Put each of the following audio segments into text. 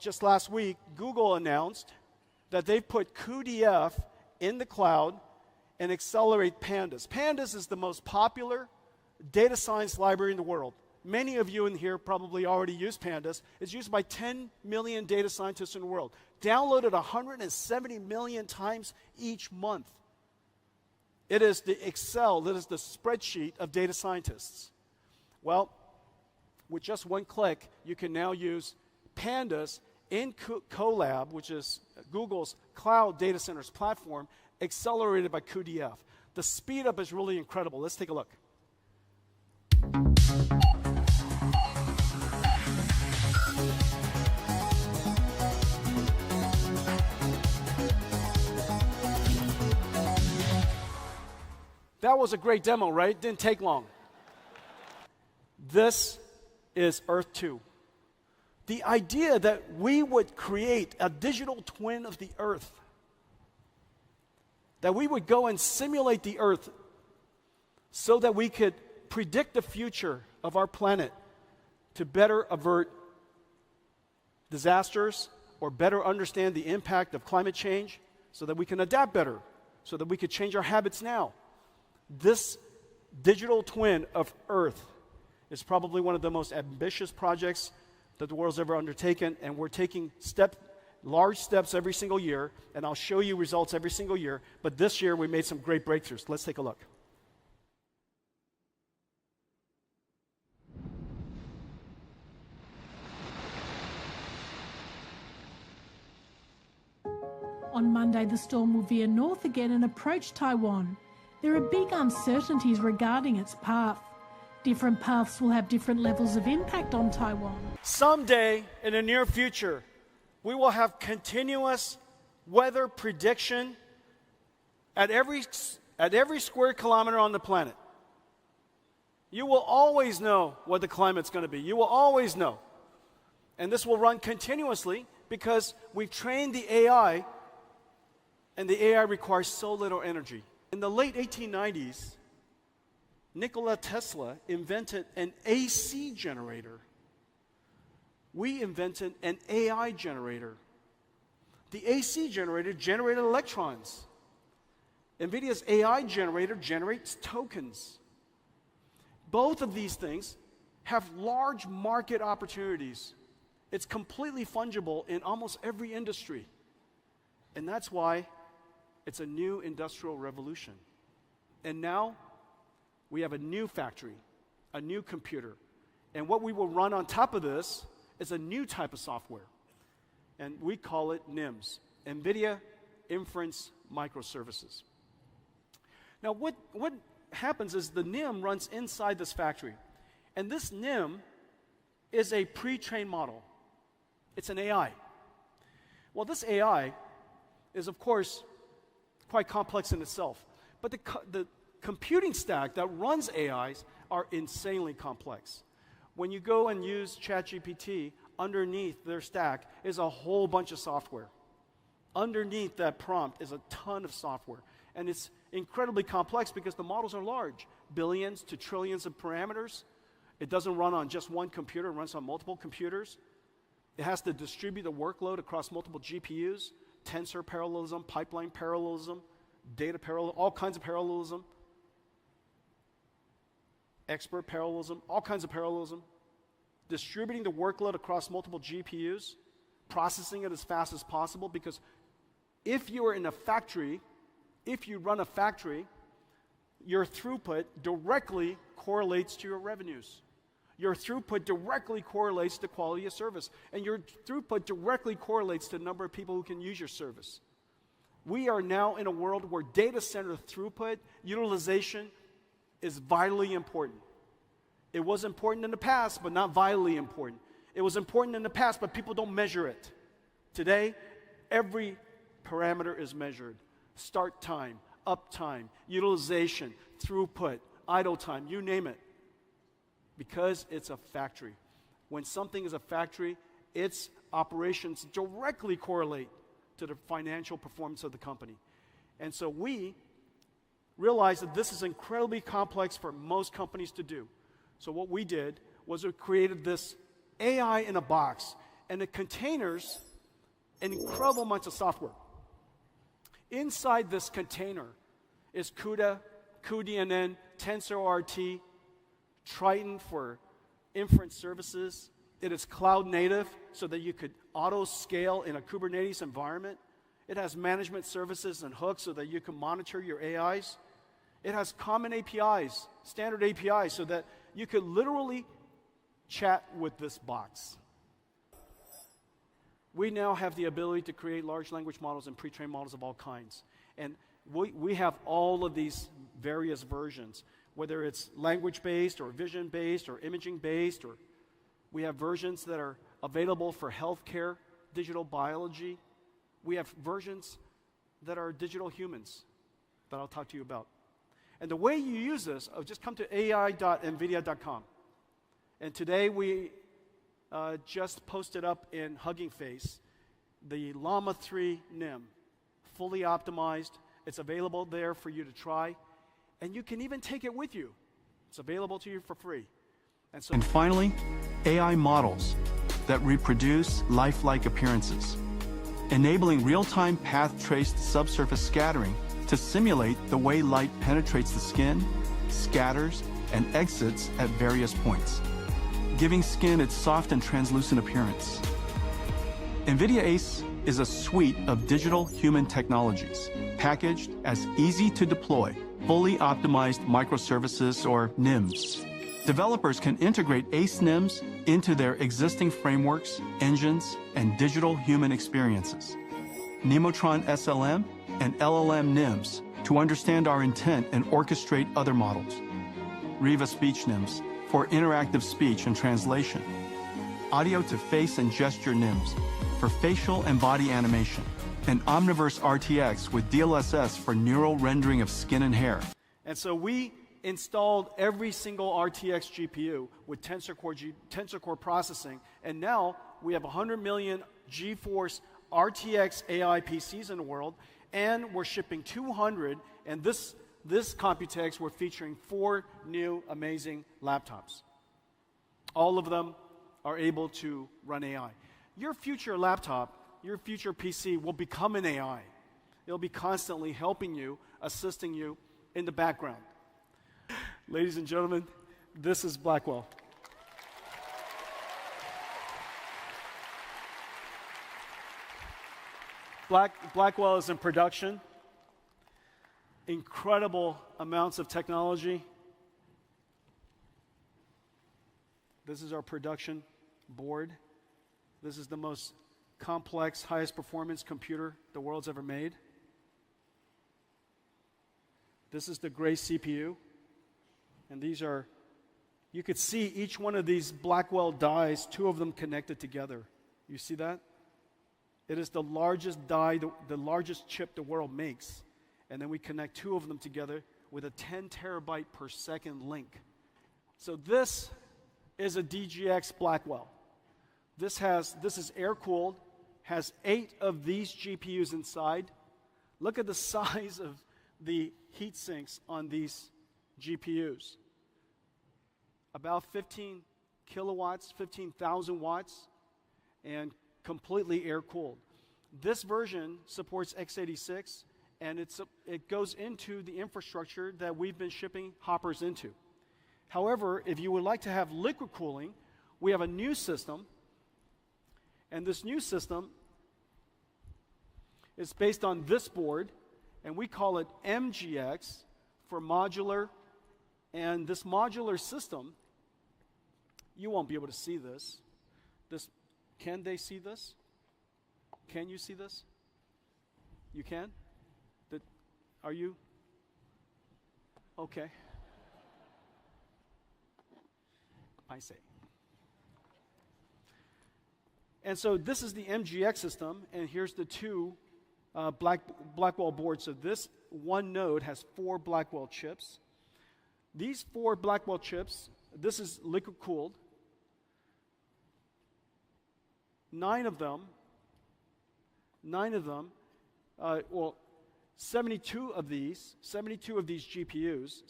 just last week, Google announced that they've put cuDF in the cloud and accelerate Pandas. Pandas is the most popular data science library in the world. Many of you in here probably already use Pandas. It's used by 10 million data scientists in the world. Downloaded 170 million times each month. It is the Excel, it is the spreadsheet of data scientists. Well, with just one click, you can now use Pandas in Colab, which is Google's cloud data centers platform, accelerated by cuDF. The speed up is really incredible. Let's take a look. That was a great demo, right? Didn't take long. This is Earth 2. The idea that we would create a digital twin of the Earth, that we would go and simulate the Earth so that we could predict the future of our planet to better avert disasters or better understand the impact of climate change so that we can adapt better, so that we could change our habits now. This digital twin of Earth is probably one of the most ambitious projects that the world's ever undertaken, and we're taking large steps every single year, and I'll show you results every single year, but this year we made some great breakthroughs. Let's take a look. On Monday, the storm will veer north again and approach Taiwan. There are big uncertainties regarding its path. Different paths will have different levels of impact on Taiwan. Someday, in the near future, we will have continuous weather prediction at every square kilometer on the planet. You will always know what the climate's going to be. You will always know. And this will run continuously because we've trained the AI, and the AI requires so little energy. In the late 1890s, Nikola Tesla invented an AC generator. We invented an AI generator. The AC generator generated electrons. Nvidia's AI generator generates tokens. Both of these things have large market opportunities. It's completely fungible in almost every industry. And that's why it's a new industrial revolution. And now we have a new factory, a new computer. And what we will run on top of this is a new type of software. And we call it NIMS, NVIDIA Inference Microservices. Now, what happens is the NIM runs inside this factory. And this NIM is a pre-trained model. It's an AI. Well, this AI is, of course, quite complex in itself. But the computing stack that runs AIs are insanely complex. When you go and use ChatGPT, underneath their stack is a whole bunch of software. Underneath that prompt is a ton of software. And it's incredibly complex because the models are large, billions to trillions of parameters. It doesn't run on just one computer, it runs on multiple computers. It has to distribute the workload across multiple GPUs, tensor parallelism, pipeline parallelism, data parallelism, all kinds of parallelism, expert parallelism, all kinds of parallelism, distributing the workload across multiple GPUs, processing it as fast as possible, because if you are in a factory, if you run a factory, your throughput directly correlates to your revenues. Your throughput directly correlates to quality of service. And your throughput directly correlates to the number of people who can use your service. We are now in a world where data center throughput, utilization, is vitally important. It was important in the past, but not vitally important. It was important in the past, but people don't measure it. Today, every parameter is measured. Start time, uptime, utilization, throughput, idle time, you name it. Because it's a factory. When something is a factory, its operations directly correlate to the financial performance of the company. And so we realized that this is incredibly complex for most companies to do. So what we did was we created this AI in a box. and it contains an incredible amount of software. Inside this container is CUDA, cuDNN, TensorRT, Triton for inference services. It is cloud native so that you could auto scale in a Kubernetes environment. It has management services and hooks so that you can monitor your AIs. It has common APIs, standard APIs, so that you could literally chat with this box. We now have the ability to create large language models and pre-trained models of all kinds. And we have all of these various versions, whether it's language-based or vision-based or imaging-based, or we have versions that are available for healthcare, digital biology. We have versions that are digital humans that I'll talk to you about. And the way you use this, just come to ai.nvidia.com. And today we just posted up in Hugging Face the Llama 3 NIM, fully optimized. It's available there for you to try. And you can even take it with you. It's available to you for free. And finally, AI models that reproduce lifelike appearances, enabling real-time path-traced subsurface scattering to simulate the way light penetrates the skin, scatters, and exits at various points, giving skin its soft and translucent appearance. NVIDIA ACE is a suite of digital human technologies packaged as easy-to-deploy, fully optimized microservices, or NIMs. Developers can integrate ACE NIMs into their existing frameworks, engines, and digital human experiences. Nemotron SLM and LLM NIMs to understand our intent and orchestrate other models. Riva Speech NIMs for interactive speech and translation. Audio to face and gesture NIMs for facial and body animation. And Omniverse RTX with DLSS for neural rendering of skin and hair. And so we installed every single RTX GPU with Tensor Core processing, and now we have 100 million GeForce RTX AI PCs in the world, and we're shipping 200, and this Computex, we're featuring 4 new amazing laptops. All of them are able to run AI. Your future laptop, your future PC will become an AI. It'll be constantly helping you, assisting you in the background. Ladies and gentlemen, this is Blackwell. Blackwell is in production. Incredible amounts of technology. This is our production board. This is the most complex, highest performance computer the world's ever made. This is the gray CPU. And these are, you could see each one of these Blackwell dies, 2 of them connected together. You see that? It is the largest die, the largest chip the world makes. And then we connect 2 of them together with a 10 terabyte per second link. So this is a DGX Blackwell. This is air-cooled, has 8 of these GPUs inside. Look at the size of the heat sinks on these GPUs. About 15 kilowatts, 15,000 watts, and completely air-cooled. This version supports x86, and it goes into the infrastructure that we've been shipping hoppers into. However, if you would like to have liquid cooling, we have a new system, and this new system is based on this board, and we call it MGX for modular. And this modular system, you won't be able to see this. Can they see this? Can you see this? You can? Are you? Okay. I say. And so this is the MGX system, and here's the 2 Blackwell boards. So this one node has 4 Blackwell chips. These 4 Blackwell chips, this is liquid cooled. 9 of them, 72 of these GPUs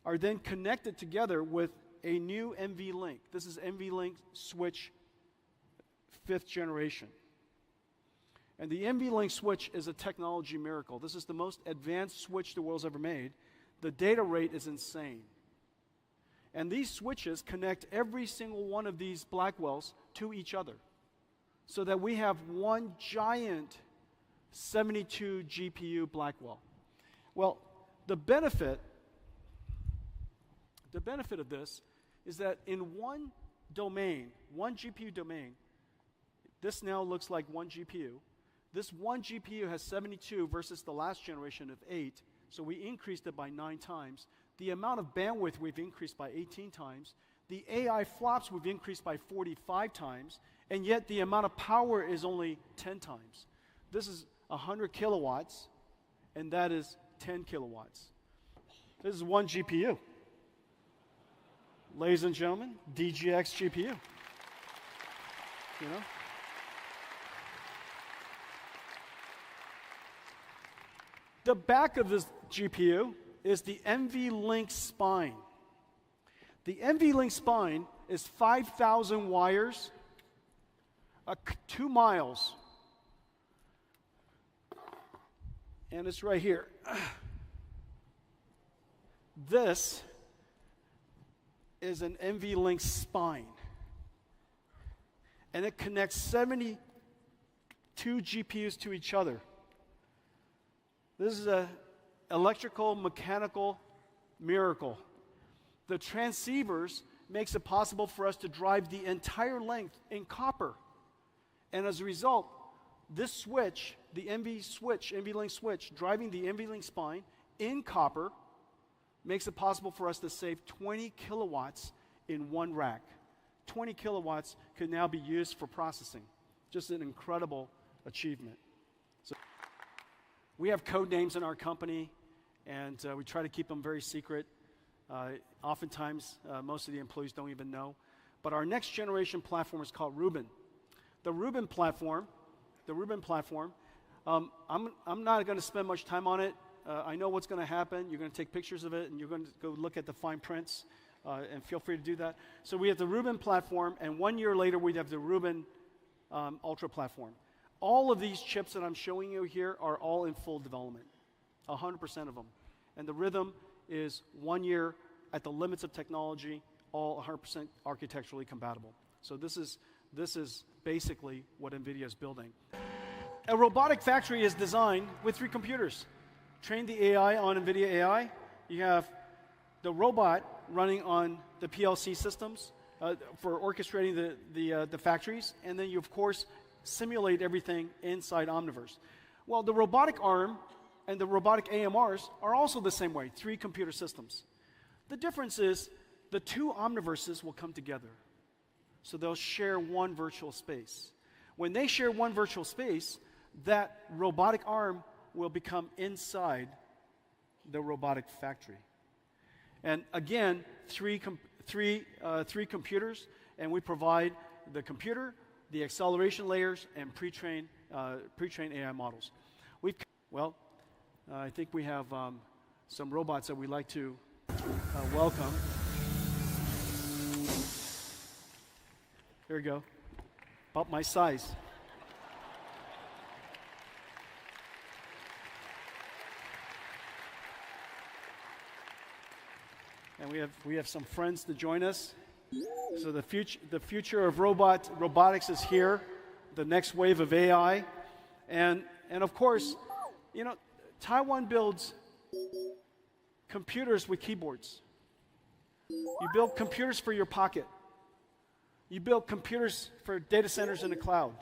are then connected together with a new NVLink. This is NVLink switch 5th generation. And the NVLink switch is a technology miracle. This is the most advanced switch the world's ever made. The data rate is insane. And these switches connect every single one of these Blackwells to each other, so that we have one giant 72 GPU Blackwell. Well, the benefit of this is that in one domain, one GPU domain, this now looks like one GPU. This one GPU has 72 versus the last generation of 8, so we increased it by 9 times. The amount of bandwidth we've increased by 18 times. The AI flops we've increased by 45 times, and yet the amount of power is only 10 times. This is 100 kilowatts, and that is 10 kilowatts. This is one GPU. Ladies and gentlemen, DGX GPU. You know? The back of this GPU is the NVLink spine. The NVLink spine is 5,000 wires, 2 miles, and it's right here. This is an NVLink spine, and it connects 72 GPUs to each other. This is an electrical mechanical miracle. The transceivers makes it possible for us to drive the entire length in copper. And as a result, this switch, the NVLink switch, driving the NVLink spine in copper, makes it possible for us to save 20 kilowatts in one rack. 20 kilowatts could now be used for processing. Just an incredible achievement. So we have code names in our company, and we try to keep them very secret. Oftentimes, most of the employees don't even know. But our next generation platform is called Rubin. The Rubin platform, I'm not going to spend much time on it. I know what's going to happen. You're going to take pictures of it, and you're going to go look at the fine prints, and feel free to do that. So we have the Rubin platform, and 1 year later, we have the Rubin Ultra platform. All of these chips that I'm showing you here are all in full development, 100% of them. And the rhythm is 1 year at the limits of technology, all 100% architecturally compatible. So this is basically what NVIDIA is building. A robotic factory is designed with 3 computers. Train the AI on NVIDIA AI. You have the robot running on the PLC systems for orchestrating the factories, and then you, of course, simulate everything inside Omniverse. Well, the robotic arm and the robotic AMRs are also the same way, 3 computer systems. The difference is the 2 Omniverses will come together. So they'll share one virtual space. When they share one virtual space, that robotic arm will become inside the robotic factory. And again, three computers, and we provide the computer, the acceleration layers, and pre-trained AI models. I think we have some robots that we'd like to welcome. Here we go. About my size. And we have some friends to join us. So the future of robotics is here. The next wave of AI, and of course, you know, Taiwan builds computers with keyboards. You build computers for your pocket. You build computers for data centers in the cloud.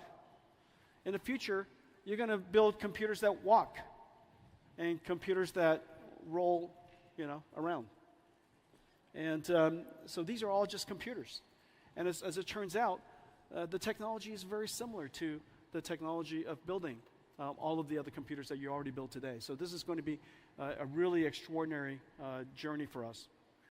In the future, you're going to build computers that walk and computers that roll, around. And so these are all just computers. And as it turns out, the technology is very similar to the technology of building all of the other computers that you already built today. So this is going to be a really extraordinary journey for us.